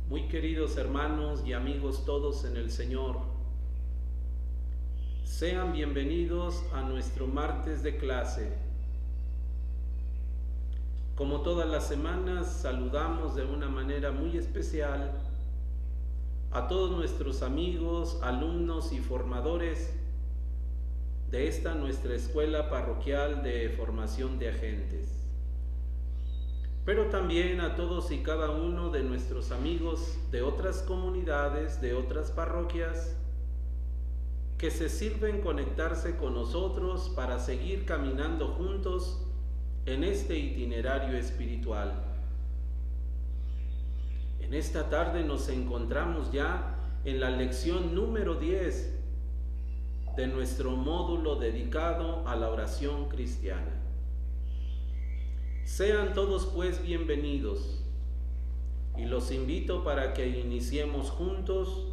Muy queridos hermanos y amigos todos en el Señor, sean bienvenidos a nuestro martes de clase. Como todas las semanas, saludamos de una manera muy especial a todos nuestros amigos, alumnos y formadores de esta nuestra escuela parroquial de formación de agentes, pero también a todos y cada uno de nuestros amigos de otras comunidades, de otras parroquias, que se sirven conectarse con nosotros para seguir caminando juntos en este itinerario espiritual. En esta tarde nos encontramos ya en la lección número 10 de nuestro módulo dedicado a la oración cristiana. Sean todos pues bienvenidos y los invito para que iniciemos juntos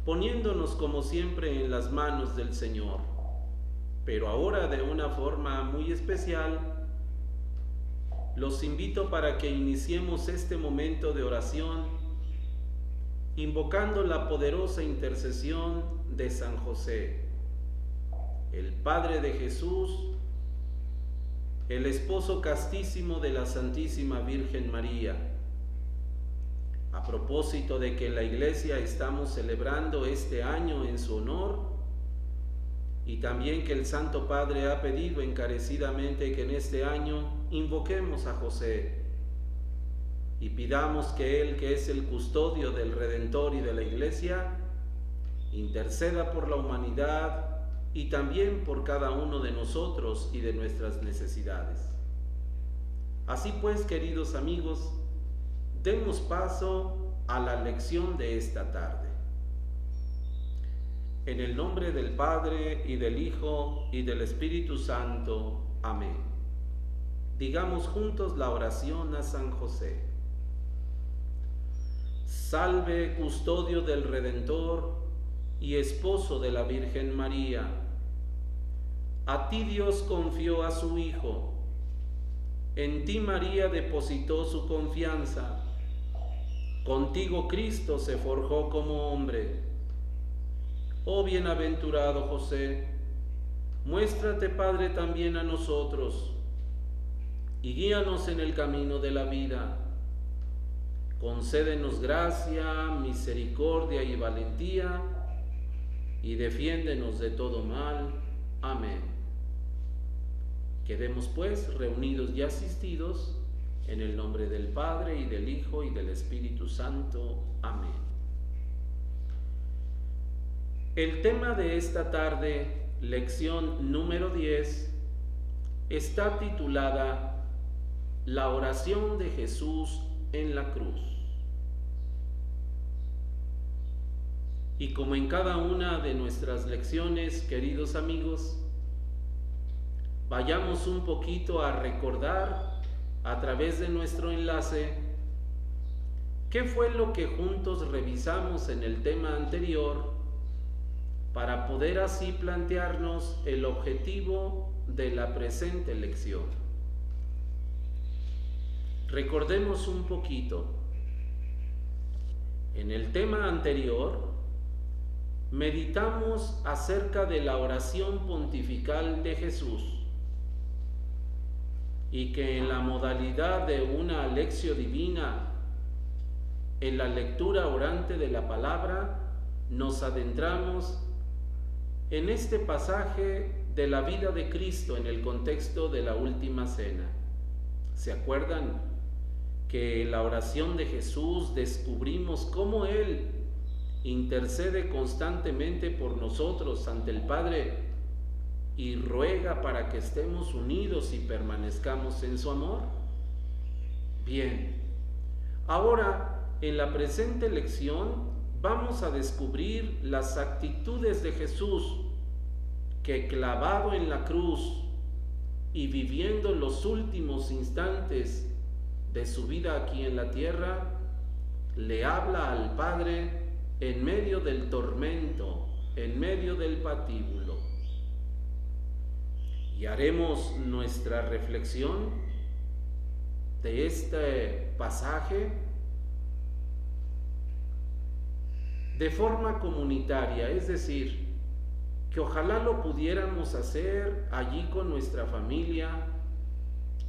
poniéndonos como siempre en las manos del Señor, pero ahora de una forma muy especial. Los invito para que iniciemos este momento de oración invocando la poderosa intercesión de San José, el Padre de Jesús, el esposo castísimo de la Santísima Virgen María. A propósito de que en la Iglesia estamos celebrando este año en su honor, y también que el Santo Padre ha pedido encarecidamente que en este año invoquemos a José y pidamos que Él, que es el custodio del Redentor y de la Iglesia, interceda por la humanidad y también por cada uno de nosotros y de nuestras necesidades. Así pues, queridos amigos, demos paso a la lección de esta tarde. En el nombre del Padre, y del Hijo, y del Espíritu Santo. Amén. Digamos juntos la oración a San José. Salve, custodio del Redentor y esposo de la Virgen María. A ti Dios confió a su Hijo. En ti María depositó su confianza. Contigo Cristo se forjó como hombre. Oh bienaventurado José, muéstrate Padre también a nosotros y guíanos en el camino de la vida. Concédenos gracia, misericordia y valentía y defiéndenos de todo mal. Amén. Quedemos pues reunidos y asistidos en el nombre del Padre y del Hijo y del Espíritu Santo. Amén. El tema de esta tarde, lección número 10, está titulada La oración de Jesús en la cruz. Y como en cada una de nuestras lecciones, queridos amigos, vayamos un poquito a recordar a través de nuestro enlace qué fue lo que juntos revisamos en el tema anterior para poder así plantearnos el objetivo de la presente lección. Recordemos un poquito. En el tema anterior meditamos acerca de la oración pontifical de Jesús, y que en la modalidad de una lección divina, en la lectura orante de la palabra, nos adentramos en este pasaje de la vida de Cristo en el contexto de la última cena. ¿Se acuerdan que en la oración de Jesús descubrimos cómo Él intercede constantemente por nosotros ante el Padre y ruega para que estemos unidos y permanezcamos en su amor? Bien, ahora en la presente lección vamos a descubrir las actitudes de Jesús que, clavado en la cruz y viviendo los últimos instantes de su vida aquí en la tierra, le habla al Padre en medio del tormento, en medio del patíbulo. Y haremos nuestra reflexión de este pasaje de forma comunitaria, es decir, que ojalá lo pudiéramos hacer allí con nuestra familia,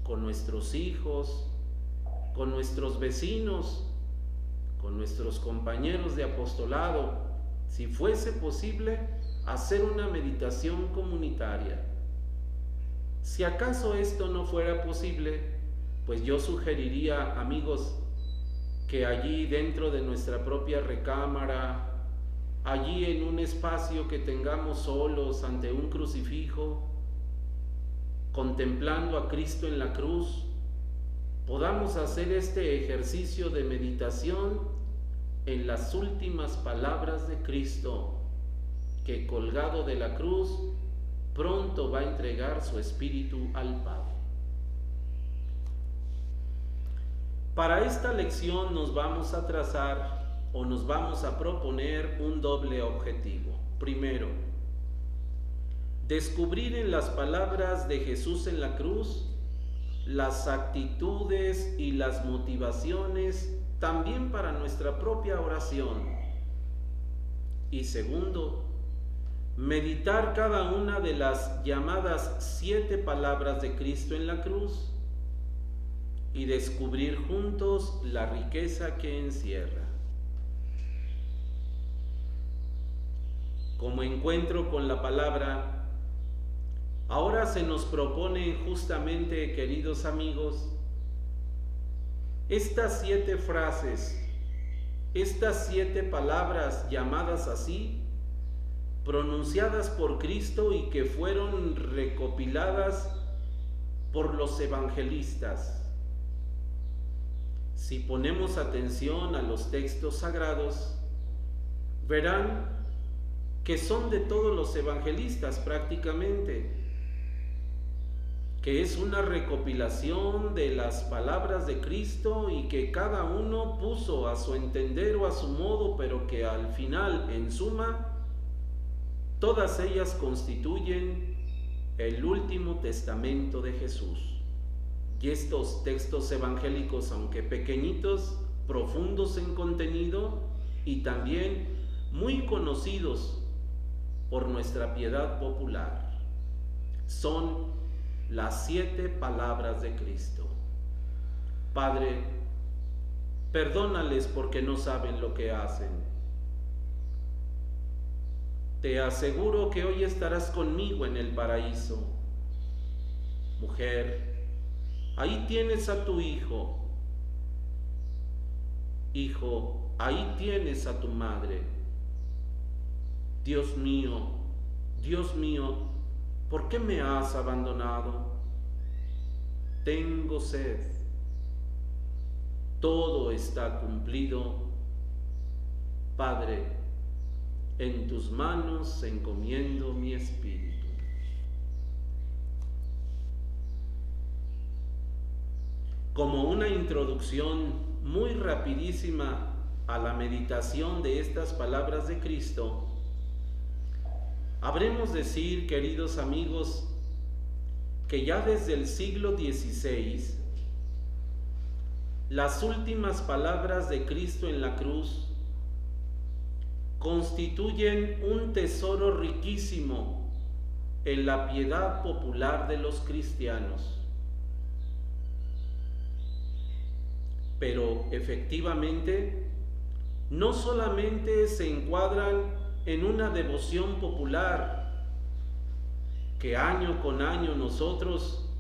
con nuestros hijos, con nuestros vecinos, con nuestros compañeros de apostolado, si fuese posible, hacer una meditación comunitaria. Si acaso esto no fuera posible, pues yo sugeriría, amigos, que allí dentro de nuestra propia recámara, allí en un espacio que tengamos solos ante un crucifijo, contemplando a Cristo en la cruz, podamos hacer este ejercicio de meditación en las últimas palabras de Cristo, que colgado de la cruz pronto va a entregar su espíritu al Padre. Para esta lección nos vamos a trazar o nos vamos a proponer un doble objetivo. Primero, descubrir en las palabras de Jesús en la cruz las actitudes y las motivaciones también para nuestra propia oración. Y segundo, meditar cada una de las llamadas 7 palabras de Cristo en la cruz y descubrir juntos la riqueza que encierra. Como encuentro con la palabra, ahora se nos propone justamente, queridos amigos, estas 7 frases, estas 7 palabras llamadas así, pronunciadas por Cristo y que fueron recopiladas por los evangelistas. Si ponemos atención a los textos sagrados, verán que son de todos los evangelistas prácticamente, que es una recopilación de las palabras de Cristo y que cada uno puso a su entender o a su modo, pero que al final, en suma, todas ellas constituyen el último testamento de Jesús. Y estos textos evangélicos, aunque pequeñitos, profundos en contenido y también muy conocidos por nuestra piedad popular, son las 7 palabras de Cristo. Padre, perdónales porque no saben lo que hacen. Te aseguro que hoy estarás conmigo en el paraíso. Mujer, ahí tienes a tu hijo. Hijo, ahí tienes a tu madre. Dios mío, ¿por qué me has abandonado? Tengo sed. Todo está cumplido. Padre, en tus manos encomiendo mi espíritu. Como una introducción muy rapidísima a la meditación de estas palabras de Cristo, habremos decir, queridos amigos, que ya desde el siglo XVI, las últimas palabras de Cristo en la cruz constituyen un tesoro riquísimo en la piedad popular de los cristianos. Pero efectivamente, no solamente se encuadran en una devoción popular, que año con año nosotros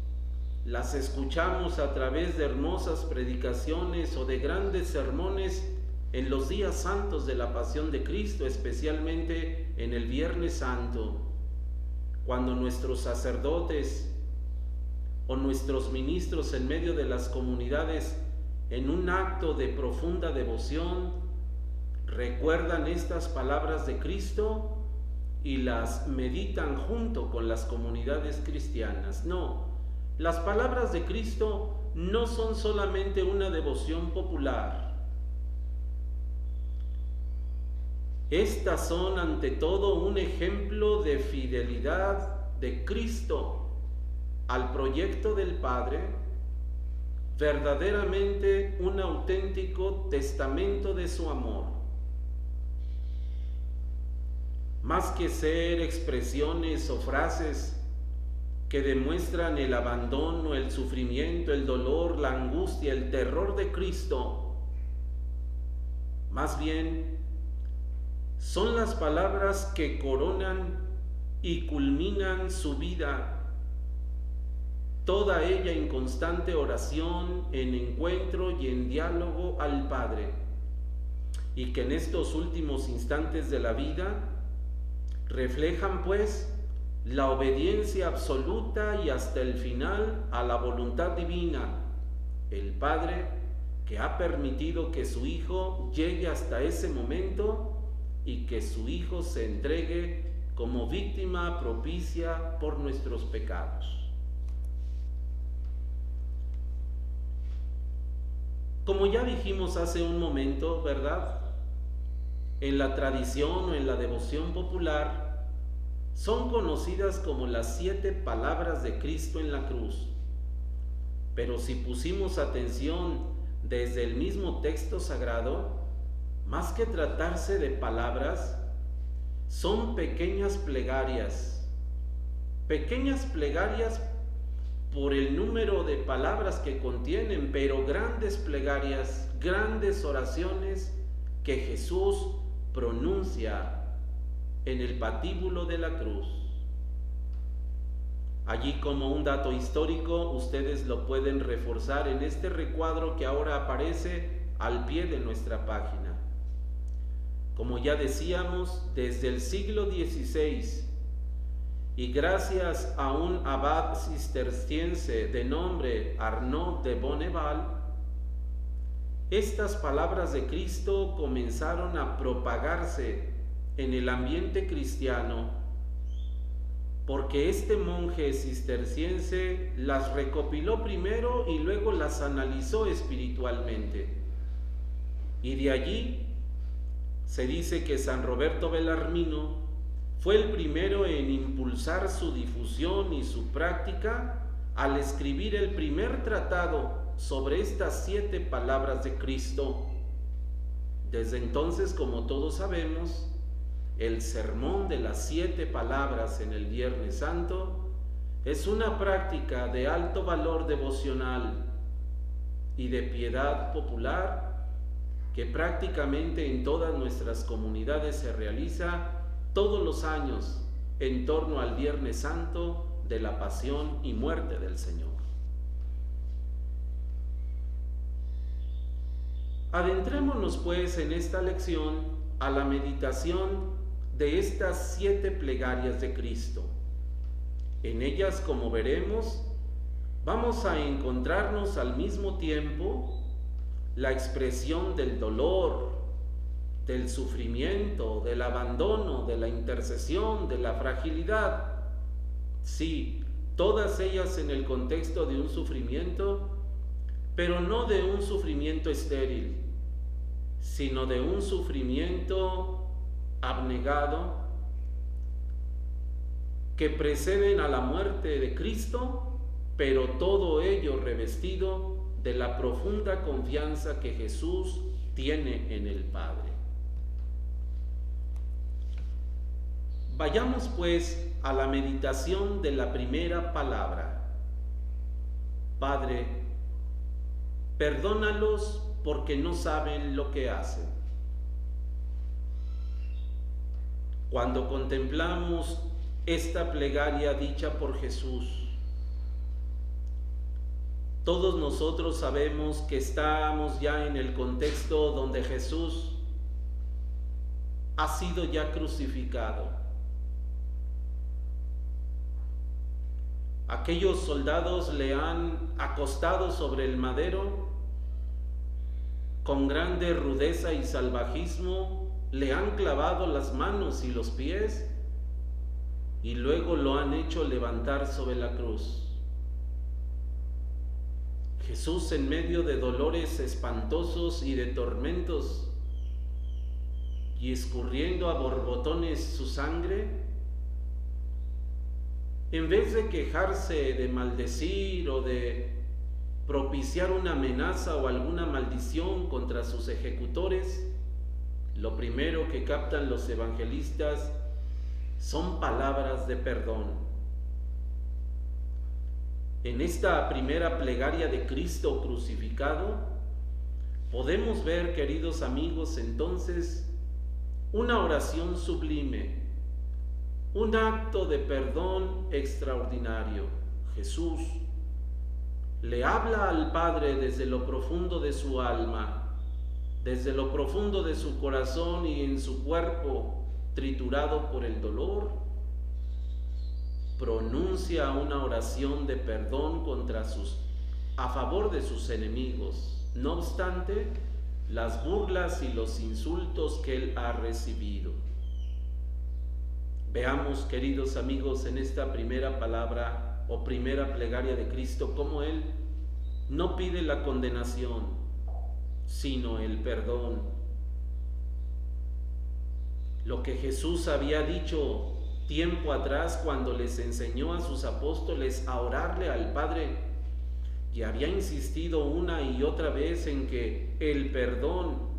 las escuchamos a través de hermosas predicaciones o de grandes sermones en los días santos de la Pasión de Cristo, especialmente en el Viernes Santo, cuando nuestros sacerdotes o nuestros ministros en medio de las comunidades, en un acto de profunda devoción, recuerdan estas palabras de Cristo y las meditan junto con las comunidades cristianas. No, las palabras de Cristo no son solamente una devoción popular. Estas son ante todo un ejemplo de fidelidad de Cristo al proyecto del Padre, verdaderamente un auténtico testamento de su amor. más que ser expresiones o frases que demuestran el abandono, el sufrimiento, el dolor, la angustia, el terror de Cristo, más bien son las palabras que coronan y culminan su vida, toda ella en constante oración, en encuentro y en diálogo al Padre, y que en estos últimos instantes de la vida reflejan pues la obediencia absoluta y hasta el final a la voluntad divina, el Padre que ha permitido que su Hijo llegue hasta ese momento y que su Hijo se entregue como víctima propicia por nuestros pecados. Como ya dijimos hace un momento, ¿verdad? En la tradición o en la devoción popular, son conocidas como las 7 palabras de Cristo en la cruz. Pero si pusimos atención desde el mismo texto sagrado, más que tratarse de palabras, son pequeñas plegarias por el número de palabras que contienen, pero grandes plegarias, grandes oraciones que Jesús pronuncia en el patíbulo de la cruz. Allí, como un dato histórico, ustedes lo pueden reforzar en este recuadro que ahora aparece al pie de nuestra página. Como ya decíamos, desde el siglo XVI, y gracias a un abad cisterciense de nombre Arnaud de Bonneval, estas palabras de Cristo comenzaron a propagarse en el ambiente cristiano, porque este monje cisterciense las recopiló primero y luego las analizó espiritualmente. Y de allí se dice que San Roberto Bellarmino fue el primero en impulsar su difusión y su práctica al escribir el primer tratado sobre estas 7 palabras de Cristo. Desde entonces, como todos sabemos, el sermón de las 7 palabras en el Viernes Santo es una práctica de alto valor devocional y de piedad popular que prácticamente en todas nuestras comunidades se realiza todos los años en torno al Viernes Santo de la Pasión y Muerte del Señor. Adentrémonos pues en esta lección a la meditación de estas 7 plegarias de Cristo. En ellas, como veremos, vamos a encontrarnos al mismo tiempo la expresión del dolor, del sufrimiento, del abandono, de la intercesión, de la fragilidad. Sí, todas ellas en el contexto de un sufrimiento, pero no de un sufrimiento estéril, sino de un sufrimiento abnegado que preceden a la muerte de Cristo, pero todo ello revestido de la profunda confianza que Jesús tiene en el Padre. Vayamos pues a la meditación de la primera palabra. Padre, perdónalos porque no saben lo que hacen. Cuando contemplamos esta plegaria dicha por Jesús, todos nosotros sabemos que estamos ya en el contexto donde Jesús ha sido ya crucificado. Aquellos soldados le han acostado sobre el madero con grande rudeza y salvajismo, le han clavado las manos y los pies y luego lo han hecho levantar sobre la cruz. Jesús, en medio de dolores espantosos y de tormentos, y escurriendo a borbotones su sangre, en vez de quejarse, de maldecir o de propiciar una amenaza o alguna maldición contra sus ejecutores, lo primero que captan los evangelistas son palabras de perdón. En esta primera plegaria de Cristo crucificado, podemos ver, queridos amigos, entonces, una oración sublime, un acto de perdón extraordinario. Jesús le habla al Padre desde lo profundo de su alma, desde lo profundo de su corazón y en su cuerpo triturado por el dolor, pronuncia una oración de perdón a favor de sus enemigos. No obstante, las burlas y los insultos que él ha recibido. Veamos, queridos amigos, en esta primera palabra o primera plegaria de Cristo, cómo él no pide la condenación, sino el perdón. Lo que Jesús había dicho tiempo atrás cuando les enseñó a sus apóstoles a orarle al Padre, y había insistido una y otra vez en que el perdón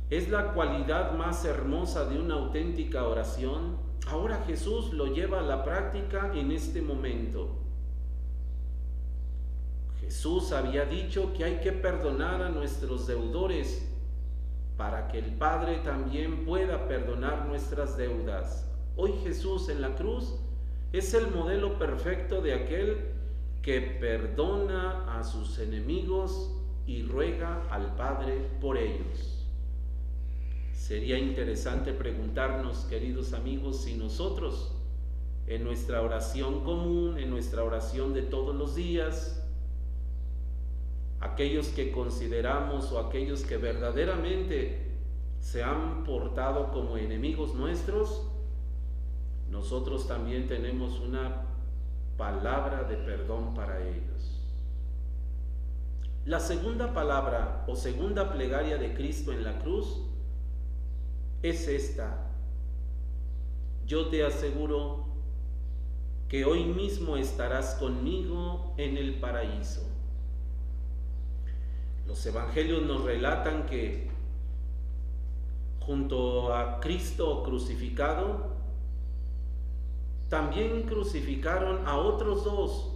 es la cualidad más hermosa de una auténtica oración, ahora Jesús lo lleva a la práctica en este momento. Jesús había dicho que hay que perdonar a nuestros deudores para que el Padre también pueda perdonar nuestras deudas. Hoy Jesús en la cruz es el modelo perfecto de aquel que perdona a sus enemigos y ruega al Padre por ellos. Sería interesante preguntarnos, queridos amigos, si nosotros en nuestra oración común, en nuestra oración de todos los días, aquellos que consideramos o aquellos que verdaderamente se han portado como enemigos nuestros, nosotros también tenemos una palabra de perdón para ellos. La segunda palabra o segunda plegaria de Cristo en la cruz es esta: yo te aseguro que hoy mismo estarás conmigo en el paraíso. Los evangelios nos relatan que junto a Cristo crucificado, también crucificaron a otros dos.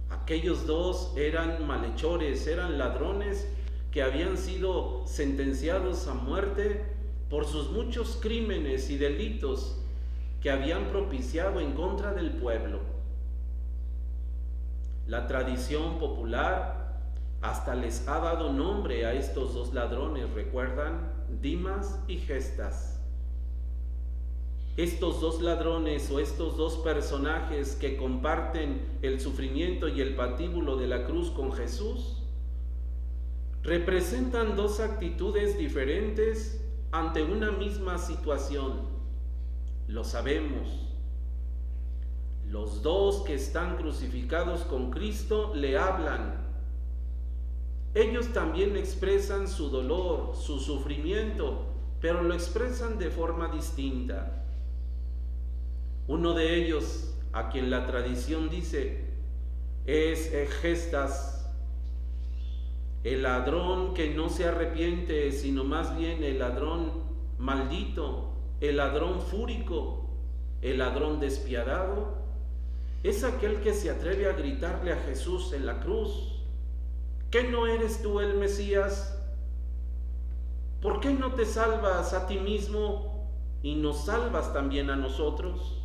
Aquellos dos eran malhechores, eran ladrones que habían sido sentenciados a muerte por sus muchos crímenes y delitos que habían propiciado en contra del pueblo. La tradición popular hasta les ha dado nombre a estos dos ladrones, ¿recuerdan? Dimas y Gestas. Estos dos ladrones o estos dos personajes que comparten el sufrimiento y el patíbulo de la cruz con Jesús representan dos actitudes diferentes ante una misma situación. Lo sabemos. Los dos que están crucificados con Cristo le hablan. Ellos también expresan su dolor, su sufrimiento, pero lo expresan de forma distinta. Uno de ellos, a quien la tradición dice, es Gestas, el ladrón que no se arrepiente, sino más bien el ladrón maldito, el ladrón fúrico, el ladrón despiadado. Es aquel que se atreve a gritarle a Jesús en la cruz: ¿qué no eres tú el Mesías? ¿Por qué no te salvas a ti mismo y nos salvas también a nosotros?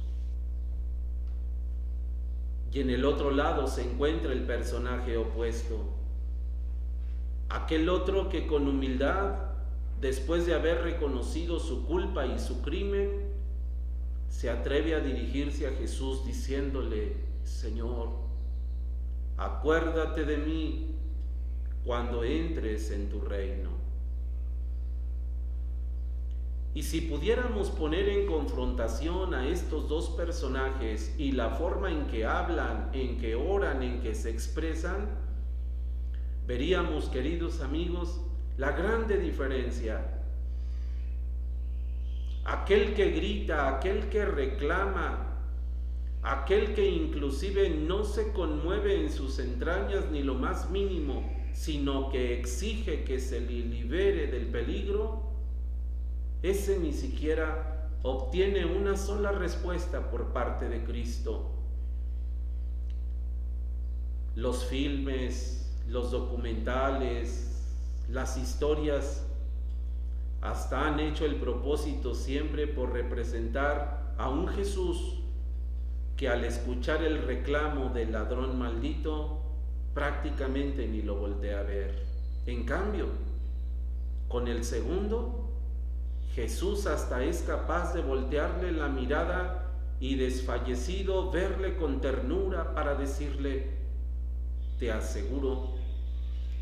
Y en el otro lado se encuentra el personaje opuesto, aquel otro que con humildad, después de haber reconocido su culpa y su crimen, se atreve a dirigirse a Jesús diciéndole: Señor, acuérdate de mí cuando entres en tu reino. Y si pudiéramos poner en confrontación a estos dos personajes y la forma en que hablan, en que oran, en que se expresan, veríamos, queridos amigos, la grande diferencia. Aquel que grita, aquel que reclama, aquel que inclusive no se conmueve en sus entrañas ni lo más mínimo, sino que exige que se le libere del peligro, ese ni siquiera obtiene una sola respuesta por parte de Cristo. Los filmes, los documentales, las historias hasta han hecho el propósito siempre por representar a un Jesús que al escuchar el reclamo del ladrón maldito prácticamente ni lo voltea a ver. En cambio, con el segundo, Jesús hasta es capaz de voltearle la mirada y desfallecido verle con ternura para decirle: te aseguro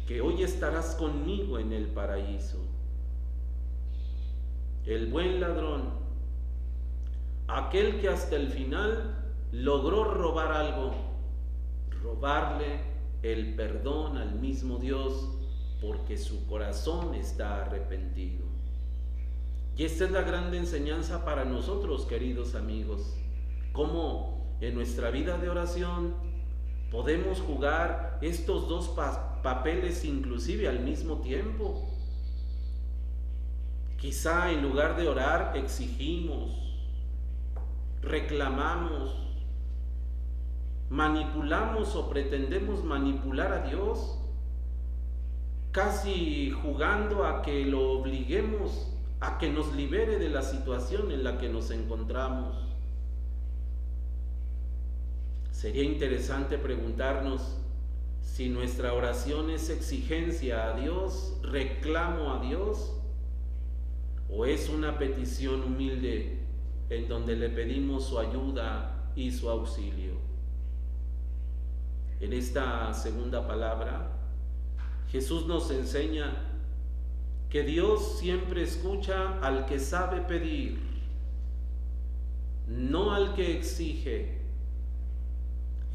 que hoy estarás conmigo en el paraíso. El buen ladrón, aquel que hasta el final logró robar algo, robarle el perdón al mismo Dios, porque su corazón está arrepentido. Y esta es la grande enseñanza para nosotros, queridos amigos, cómo en nuestra vida de oración podemos jugar estos dos papeles inclusive al mismo tiempo. Quizá en lugar de orar exigimos, reclamamos, manipulamos o pretendemos manipular a Dios, casi jugando a que lo obliguemos a que nos libere de la situación en la que nos encontramos. Sería interesante preguntarnos si nuestra oración es exigencia a Dios, reclamo a Dios, o es una petición humilde en donde le pedimos su ayuda y su auxilio. En esta segunda palabra, Jesús nos enseña que Dios siempre escucha al que sabe pedir, no al que exige.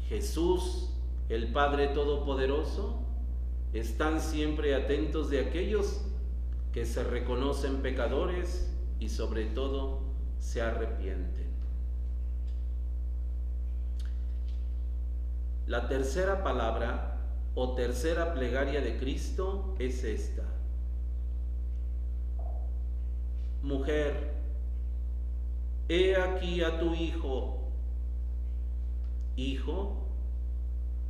Jesús, el Padre Todopoderoso, están siempre atentos de aquellos que se reconocen pecadores y sobre todo se arrepienten. La tercera palabra o tercera plegaria de Cristo es esta: mujer, he aquí a tu hijo. Hijo,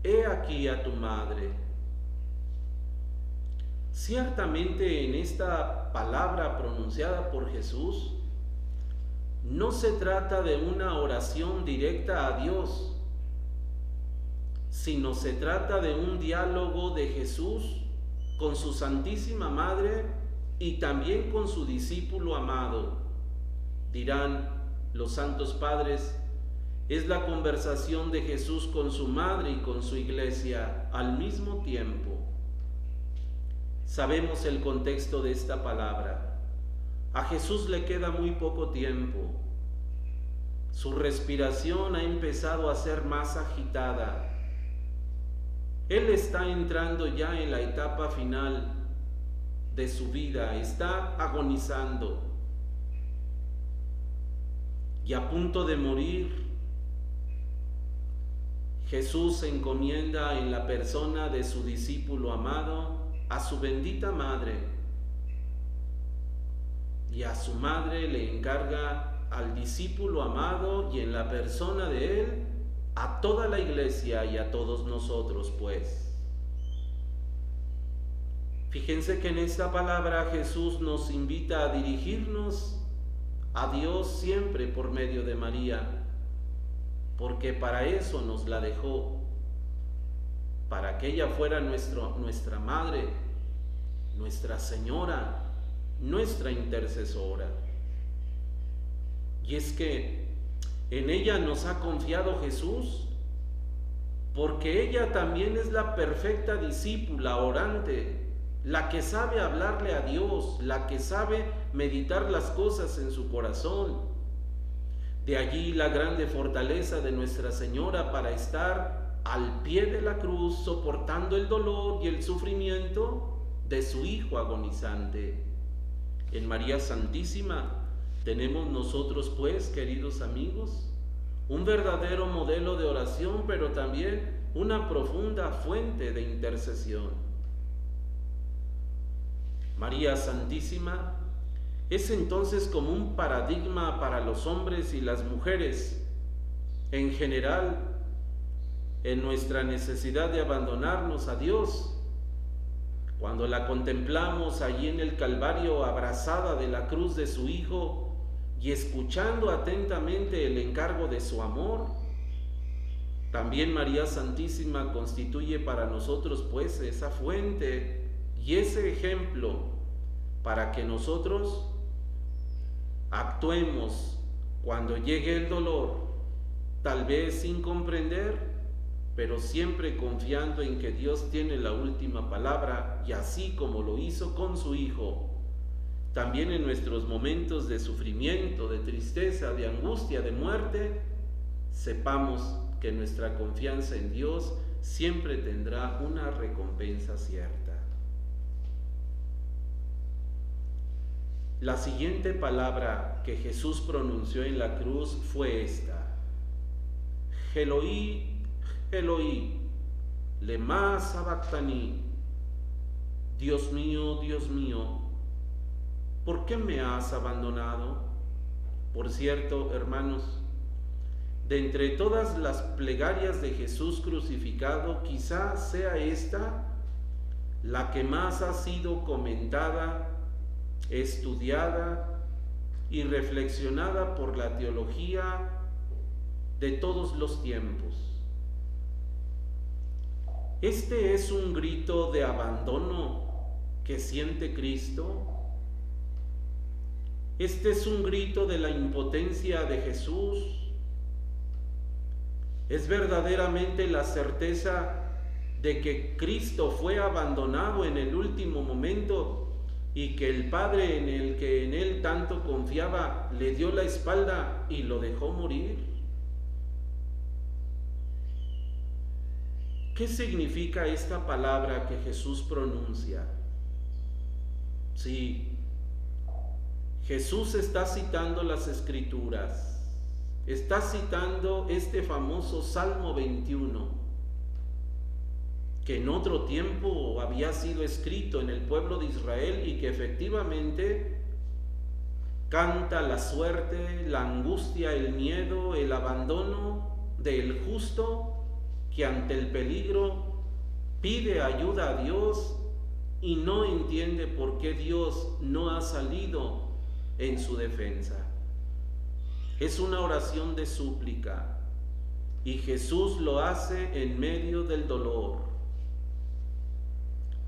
he aquí a tu madre. Ciertamente en esta palabra pronunciada por Jesús no se trata de una oración directa a Dios, sino se trata de un diálogo de Jesús con su Santísima Madre y también con su discípulo amado. Dirán los santos padres, es la conversación de Jesús con su madre y con su iglesia al mismo tiempo. Sabemos el contexto de esta palabra. A Jesús le queda muy poco tiempo. Su respiración ha empezado a ser más agitada. Él está entrando ya en la etapa final de su vida, está agonizando y a punto de morir. Jesús se encomienda en la persona de su discípulo amado a su bendita madre, y a su madre le encarga al discípulo amado y en la persona de él a toda la iglesia y a todos nosotros, pues. Fíjense que en esta palabra Jesús nos invita a dirigirnos a Dios siempre por medio de María, porque para eso nos la dejó, para que ella fuera nuestra madre, nuestra señora, nuestra intercesora. Y es que en ella nos ha confiado Jesús, porque ella también es la perfecta discípula orante, la que sabe hablarle a Dios, la que sabe meditar las cosas en su corazón. De allí la grande fortaleza de Nuestra Señora para estar al pie de la cruz, soportando el dolor y el sufrimiento de su Hijo agonizante. En María Santísima tenemos nosotros, pues, queridos amigos, un verdadero modelo de oración, pero también una profunda fuente de intercesión. María Santísima, es entonces como un paradigma para los hombres y las mujeres en general en nuestra necesidad de abandonarnos a Dios. Cuando la contemplamos allí en el Calvario, abrazada de la cruz de su Hijo y escuchando atentamente el encargo de su amor, también María Santísima constituye para nosotros pues esa fuente y ese ejemplo para que nosotros actuemos cuando llegue el dolor, tal vez sin comprender, pero siempre confiando en que Dios tiene la última palabra, y así como lo hizo con su Hijo, también en nuestros momentos de sufrimiento, de tristeza, de angustia, de muerte, sepamos que nuestra confianza en Dios siempre tendrá una recompensa cierta. La siguiente palabra que Jesús pronunció en la cruz fue esta: Eloí, Eloí, lema sabactani. Dios mío, ¿por qué me has abandonado? Por cierto, hermanos, de entre todas las plegarias de Jesús crucificado, quizá sea esta la que más ha sido comentada, estudiada y reflexionada por la teología de todos los tiempos. Este es un grito de abandono que siente Cristo. Este es un grito de la impotencia de Jesús. Es verdaderamente la certeza de que Cristo fue abandonado en el último momento y que el Padre en el que en él tanto confiaba le dio la espalda y lo dejó morir. ¿Qué significa esta palabra que Jesús pronuncia? Sí, Jesús está citando las Escrituras, está citando este famoso Salmo 21, que en otro tiempo había sido escrito en el pueblo de Israel y que efectivamente canta la suerte, la angustia, el miedo, el abandono del justo que ante el peligro pide ayuda a Dios y no entiende por qué Dios no ha salido en su defensa. Es una oración de súplica y Jesús lo hace en medio del dolor.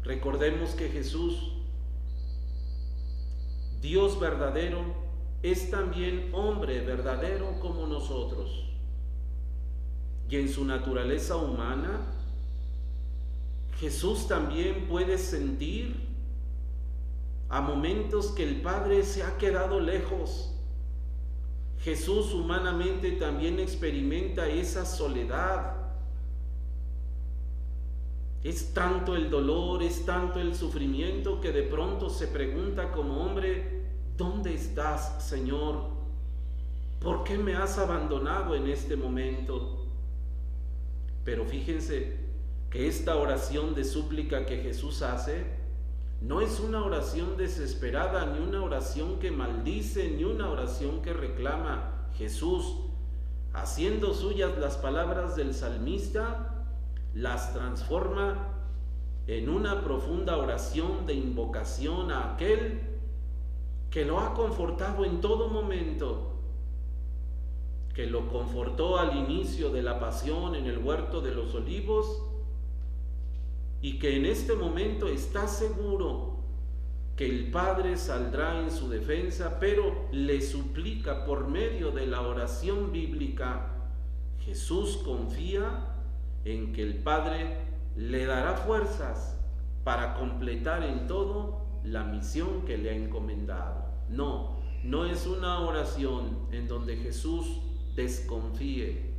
Recordemos que Jesús, Dios verdadero, es también hombre verdadero como nosotros. Y en su naturaleza humana, Jesús también puede sentir a momentos que el Padre se ha quedado lejos. Jesús humanamente también experimenta esa soledad. Es tanto el dolor, es tanto el sufrimiento que de pronto se pregunta como hombre: ¿dónde estás, Señor? ¿Por qué me has abandonado en este momento? Pero fíjense que esta oración de súplica que Jesús hace no es una oración desesperada, ni una oración que maldice, ni una oración que reclama. Jesús, haciendo suyas las palabras del salmista, las transforma en una profunda oración de invocación a aquel que lo ha confortado en todo momento, que lo confortó al inicio de la pasión en el huerto de los olivos y que en este momento está seguro que el Padre saldrá en su defensa, pero le suplica por medio de la oración bíblica. Jesús confía en que el Padre le dará fuerzas para completar en todo la misión que le ha encomendado. No es una oración en donde Jesús desconfíe.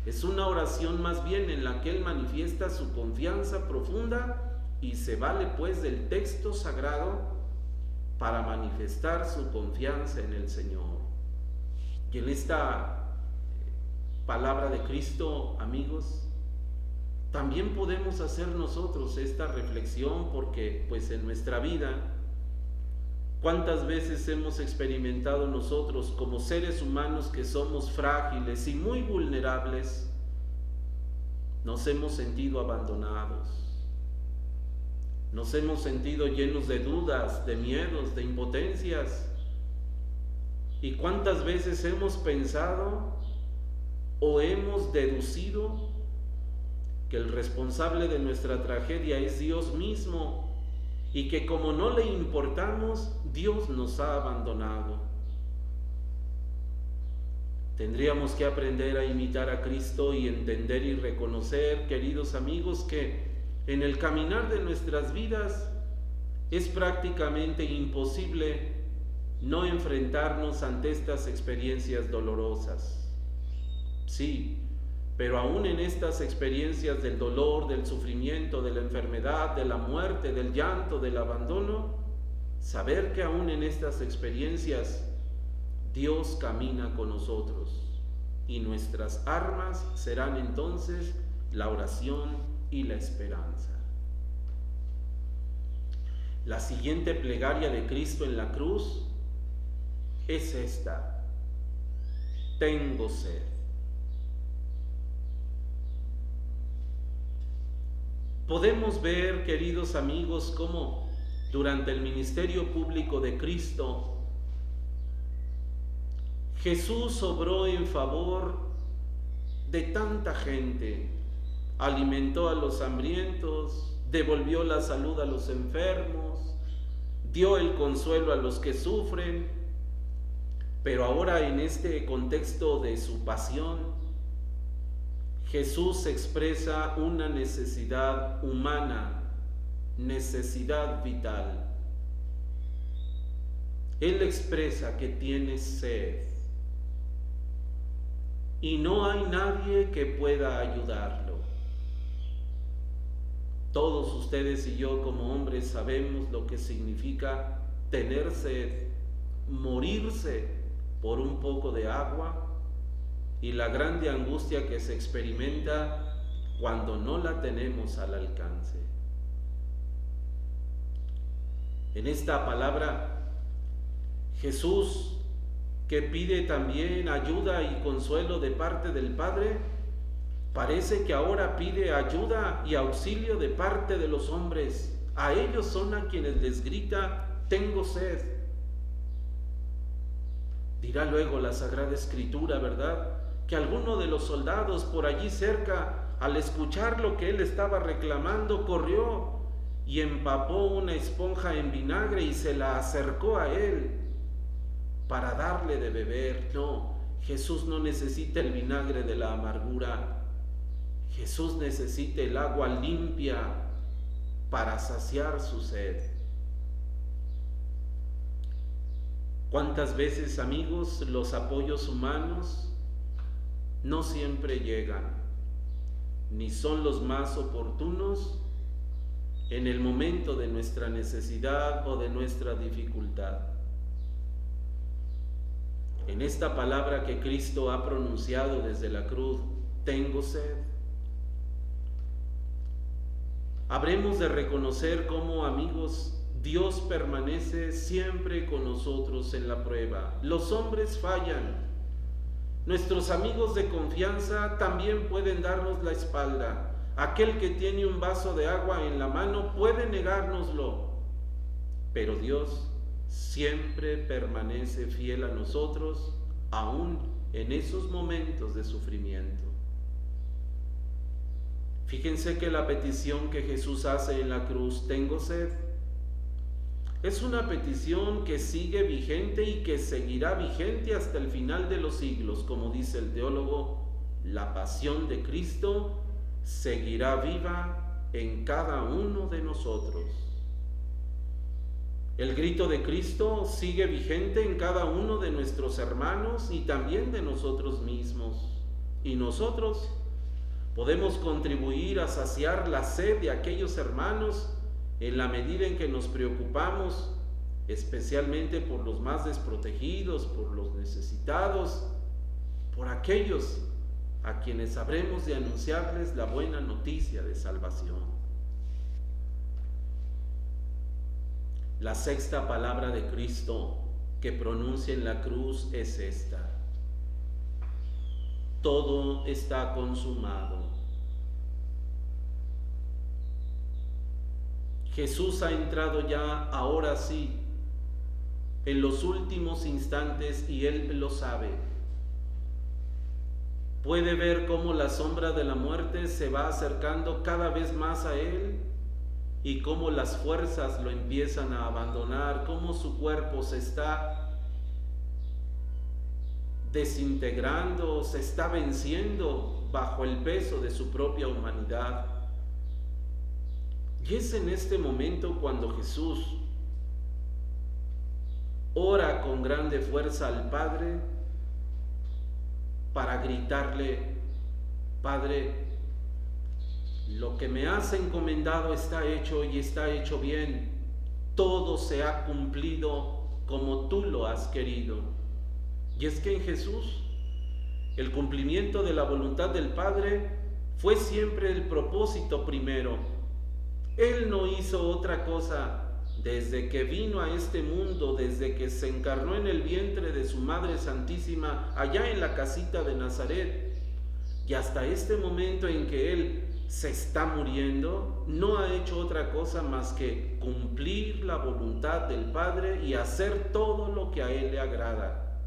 Es una oración más bien en la que Él manifiesta su confianza profunda y se vale pues del texto sagrado para manifestar su confianza en el Señor. Y en esta palabra de Cristo, amigos, también podemos hacer nosotros esta reflexión, porque pues en nuestra vida ¿Cuántas veces hemos experimentado nosotros como seres humanos que somos frágiles y muy vulnerables? Nos hemos sentido abandonados, nos hemos sentido llenos de dudas, de miedos, de impotencias. ¿Y cuántas veces hemos pensado o hemos deducido que el responsable de nuestra tragedia es Dios mismo y que como no le importamos, Dios nos ha abandonado? Tendríamos que aprender a imitar a Cristo y entender y reconocer, queridos amigos, que en el caminar de nuestras vidas es prácticamente imposible no enfrentarnos ante estas experiencias dolorosas. Sí, pero aún en estas experiencias del dolor, del sufrimiento, de la enfermedad, de la muerte, del llanto, del abandono, saber que aún en estas experiencias Dios camina con nosotros y nuestras armas serán entonces la oración y la esperanza. La siguiente plegaria de Cristo en la cruz es esta: tengo sed. Podemos ver, queridos amigos, cómo durante el ministerio público de Cristo, Jesús obró en favor de tanta gente, alimentó a los hambrientos, devolvió la salud a los enfermos, dio el consuelo a los que sufren, pero ahora en este contexto de su pasión, Jesús expresa una necesidad humana, necesidad vital. Él expresa que tiene sed y no hay nadie que pueda ayudarlo. Todos ustedes y yo como hombres sabemos lo que significa tener sed, morirse por un poco de agua y la grande angustia que se experimenta cuando no la tenemos al alcance. En esta palabra, Jesús, que pide también ayuda y consuelo de parte del Padre, parece que ahora pide ayuda y auxilio de parte de los hombres. A ellos son a quienes les grita: tengo sed. Dirá luego la Sagrada Escritura, ¿verdad?, que alguno de los soldados por allí cerca, al escuchar lo que él estaba reclamando, corrió y empapó una esponja en vinagre y se la acercó a él para darle de beber. No, Jesús no necesita el vinagre de la amargura. Jesús necesita el agua limpia para saciar su sed. ¿Cuántas veces, amigos, los apoyos humanos no siempre llegan, ni son los más oportunos en el momento de nuestra necesidad o de nuestra dificultad? En esta palabra que Cristo ha pronunciado desde la cruz, tengo sed, habremos de reconocer cómo, amigos, Dios permanece siempre con nosotros en la prueba. Los hombres fallan. Nuestros amigos de confianza también pueden darnos la espalda. Aquel que tiene un vaso de agua en la mano puede negárnoslo, pero Dios siempre permanece fiel a nosotros, aún en esos momentos de sufrimiento. Fíjense que la petición que Jesús hace en la cruz, tengo sed, es una petición que sigue vigente y que seguirá vigente hasta el final de los siglos. Como dice el teólogo, la pasión de Cristo seguirá viva en cada uno de nosotros. El grito de Cristo sigue vigente en cada uno de nuestros hermanos y también de nosotros mismos. Y nosotros podemos contribuir a saciar la sed de aquellos hermanos en la medida en que nos preocupamos especialmente por los más desprotegidos, por los necesitados, por aquellos a quienes habremos de anunciarles la buena noticia de salvación. La sexta palabra de Cristo que pronuncia en la cruz es esta: todo está consumado. Jesús ha entrado ya, ahora sí, en los últimos instantes, y Él lo sabe. Puede ver cómo la sombra de la muerte se va acercando cada vez más a Él, y cómo las fuerzas lo empiezan a abandonar, cómo su cuerpo se está desintegrando, se está venciendo bajo el peso de su propia humanidad. Y es en este momento cuando Jesús ora con grande fuerza al Padre para gritarle: Padre, lo que me has encomendado está hecho y está hecho bien. Todo se ha cumplido como tú lo has querido. Y es que en Jesús el cumplimiento de la voluntad del Padre fue siempre el propósito primero. Él no hizo otra cosa desde que vino a este mundo, desde que se encarnó en el vientre de su Madre Santísima allá en la casita de Nazaret, y hasta este momento en que Él se está muriendo, no ha hecho otra cosa más que cumplir la voluntad del Padre y hacer todo lo que a Él le agrada.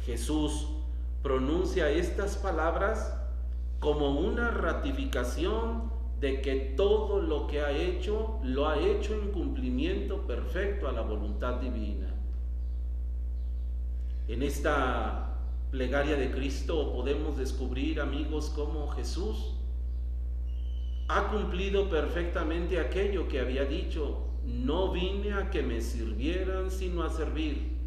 Jesús pronuncia estas palabras como una ratificación de que todo lo que ha hecho, lo ha hecho en cumplimiento perfecto a la voluntad divina. En esta plegaria de Cristo podemos descubrir, amigos, cómo Jesús ha cumplido perfectamente aquello que había dicho: no vine a que me sirvieran, sino a servir,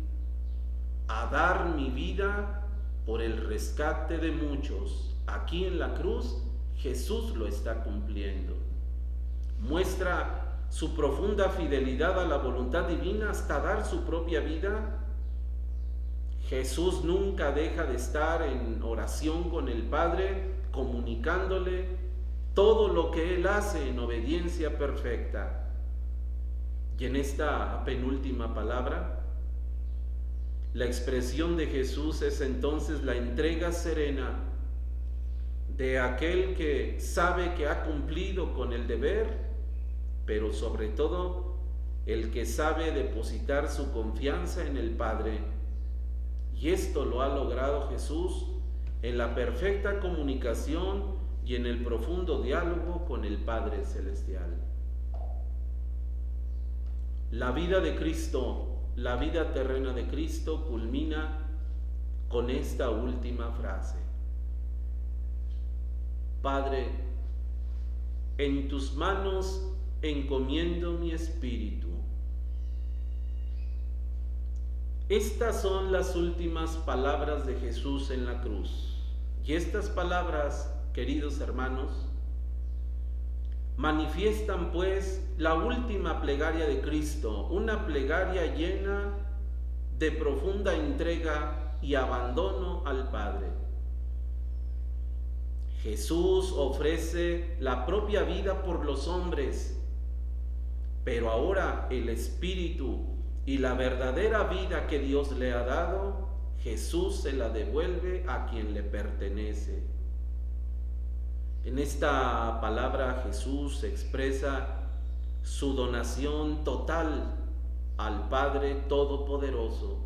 a dar mi vida por el rescate de muchos. Aquí en la cruz Jesús lo está cumpliendo. Muestra su profunda fidelidad a la voluntad divina hasta dar su propia vida. Jesús nunca deja de estar en oración con el Padre, comunicándole todo lo que Él hace en obediencia perfecta. Y en esta penúltima palabra, la expresión de Jesús es entonces la entrega serena de aquel que sabe que ha cumplido con el deber, pero sobre todo el que sabe depositar su confianza en el Padre. Y esto lo ha logrado Jesús en la perfecta comunicación y en el profundo diálogo con el Padre Celestial. La vida de Cristo, la vida terrena de Cristo, culmina con esta última frase: Padre, en tus manos encomiendo mi espíritu. Estas son las últimas palabras de Jesús en la cruz. Y estas palabras, queridos hermanos, manifiestan pues la última plegaria de Cristo, una plegaria llena de profunda entrega y abandono al Padre. Jesús ofrece la propia vida por los hombres, pero ahora el Espíritu y la verdadera vida que Dios le ha dado, Jesús se la devuelve a quien le pertenece. En esta palabra Jesús expresa su donación total al Padre Todopoderoso.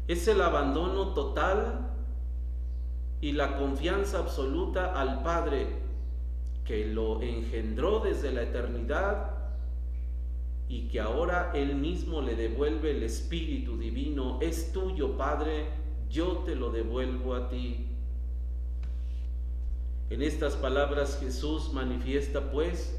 Es el abandono total y la confianza absoluta al Padre, que lo engendró desde la eternidad y que ahora Él mismo le devuelve el Espíritu Divino. Es tuyo, Padre, yo te lo devuelvo a ti. En estas palabras Jesús manifiesta pues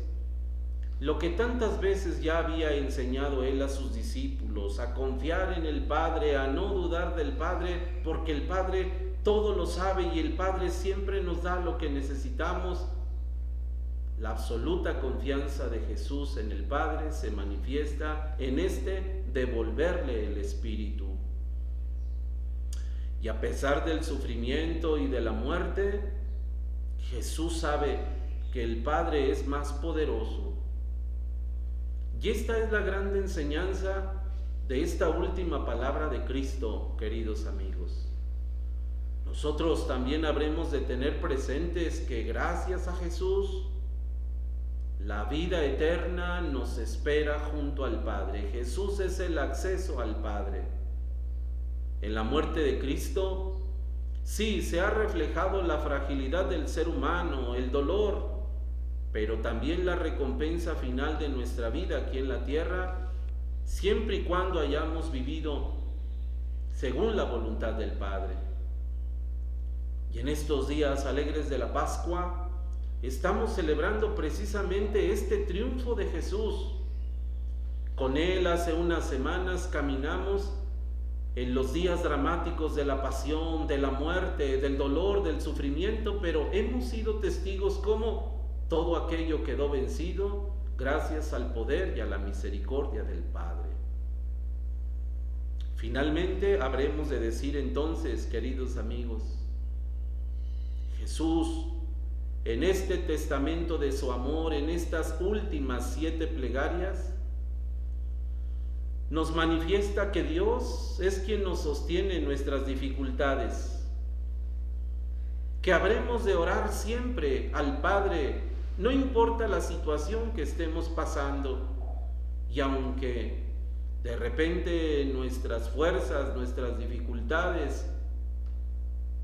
lo que tantas veces ya había enseñado Él a sus discípulos: a confiar en el Padre, a no dudar del Padre, porque el Padre todo lo sabe y el Padre siempre nos da lo que necesitamos. La absoluta confianza de Jesús en el Padre se manifiesta en este devolverle el Espíritu. Y a pesar del sufrimiento y de la muerte, Jesús sabe que el Padre es más poderoso. Y esta es la grande enseñanza de esta última palabra de Cristo, queridos amigos. Nosotros también habremos de tener presentes que gracias a Jesús, la vida eterna nos espera junto al Padre. Jesús es el acceso al Padre. En la muerte de Cristo, sí, se ha reflejado la fragilidad del ser humano, el dolor, pero también la recompensa final de nuestra vida aquí en la tierra, siempre y cuando hayamos vivido según la voluntad del Padre. Y en estos días alegres de la Pascua, estamos celebrando precisamente este triunfo de Jesús. Con Él hace unas semanas caminamos en los días dramáticos de la pasión, de la muerte, del dolor, del sufrimiento, pero hemos sido testigos cómo todo aquello quedó vencido gracias al poder y a la misericordia del Padre. Finalmente habremos de decir entonces, queridos amigos, Jesús, en este testamento de su amor, en estas últimas 7 plegarias, nos manifiesta que Dios es quien nos sostiene en nuestras dificultades, que habremos de orar siempre al Padre, no importa la situación que estemos pasando, y aunque de repente nuestras fuerzas, nuestras dificultades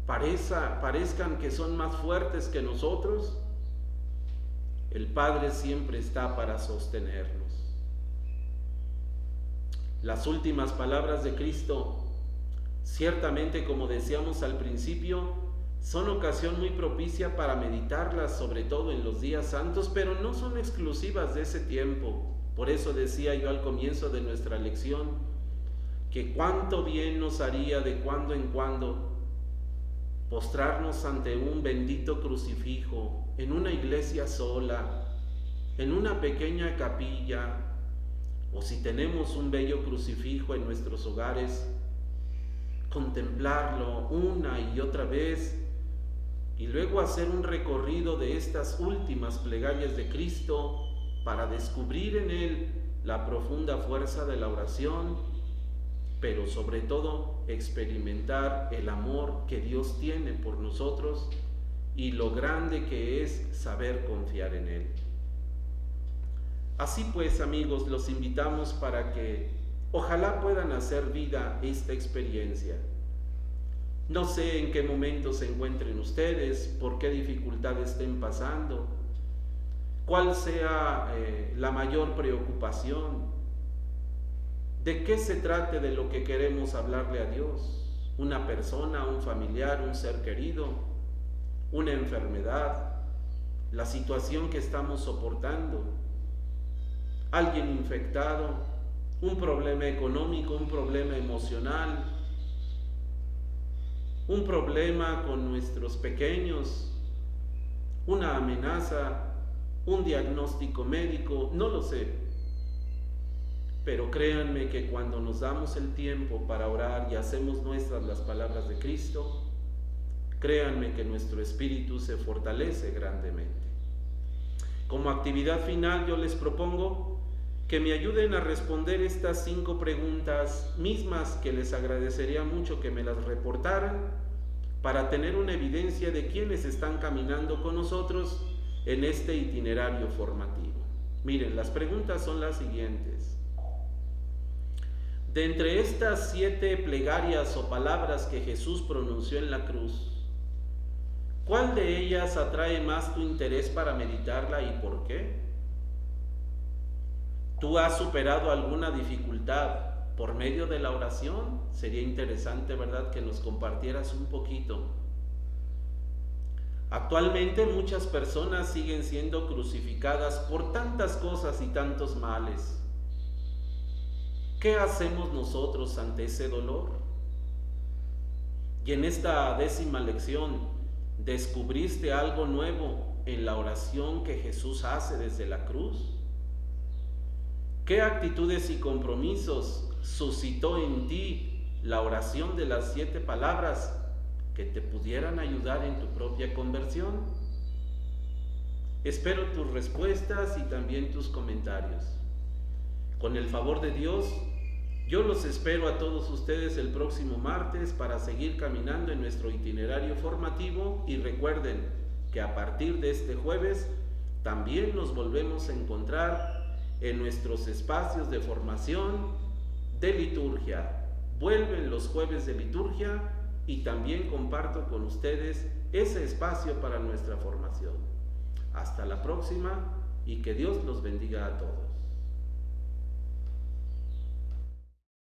parezcan que son más fuertes que nosotros, el Padre siempre está para sostenernos. Las últimas palabras de Cristo, ciertamente, como decíamos al principio, son ocasión muy propicia para meditarlas, sobre todo en los días santos, pero no son exclusivas de ese tiempo. Por eso decía yo al comienzo de nuestra lección, que cuánto bien nos haría de cuando en cuando postrarnos ante un bendito crucifijo, en una iglesia sola, en una pequeña capilla, o si tenemos un bello crucifijo en nuestros hogares, contemplarlo una y otra vez, y luego hacer un recorrido de estas últimas plegarias de Cristo para descubrir en él la profunda fuerza de la oración, pero sobre todo experimentar el amor que Dios tiene por nosotros y lo grande que es saber confiar en Él. Así pues, amigos, los invitamos para que ojalá puedan hacer vida esta experiencia. No sé en qué momento se encuentren ustedes, por qué dificultades estén pasando, cuál sea la mayor preocupación, de qué se trate de lo que queremos hablarle a Dios, una persona, un familiar, un ser querido, una enfermedad, la situación que estamos soportando, alguien infectado, un problema económico, un problema emocional, un problema con nuestros pequeños, una amenaza, un diagnóstico médico, no lo sé. Pero créanme que cuando nos damos el tiempo para orar y hacemos nuestras las palabras de Cristo, créanme que nuestro espíritu se fortalece grandemente. Como actividad final yo les propongo que me ayuden a responder estas 5 preguntas mismas, que les agradecería mucho que me las reportaran para tener una evidencia de quiénes están caminando con nosotros en este itinerario formativo. Miren, las preguntas son las siguientes. De entre estas 7 plegarias o palabras que Jesús pronunció en la cruz, ¿cuál de ellas atrae más tu interés para meditarla y por qué? ¿Tú has superado alguna dificultad por medio de la oración? Sería interesante, ¿verdad?, que nos compartieras un poquito. Actualmente muchas personas siguen siendo crucificadas por tantas cosas y tantos males. ¿Qué hacemos nosotros ante ese dolor? Y en esta 10ª lección, ¿descubriste algo nuevo en la oración que Jesús hace desde la cruz? ¿Qué actitudes y compromisos suscitó en ti la oración de las 7 palabras que te pudieran ayudar en tu propia conversión? Espero tus respuestas y también tus comentarios. Con el favor de Dios, yo los espero a todos ustedes el próximo martes para seguir caminando en nuestro itinerario formativo, y recuerden que a partir de este jueves también nos volvemos a encontrar en nuestros espacios de formación de liturgia. Vuelven los jueves de liturgia y también comparto con ustedes ese espacio para nuestra formación. Hasta la próxima y que Dios los bendiga a todos.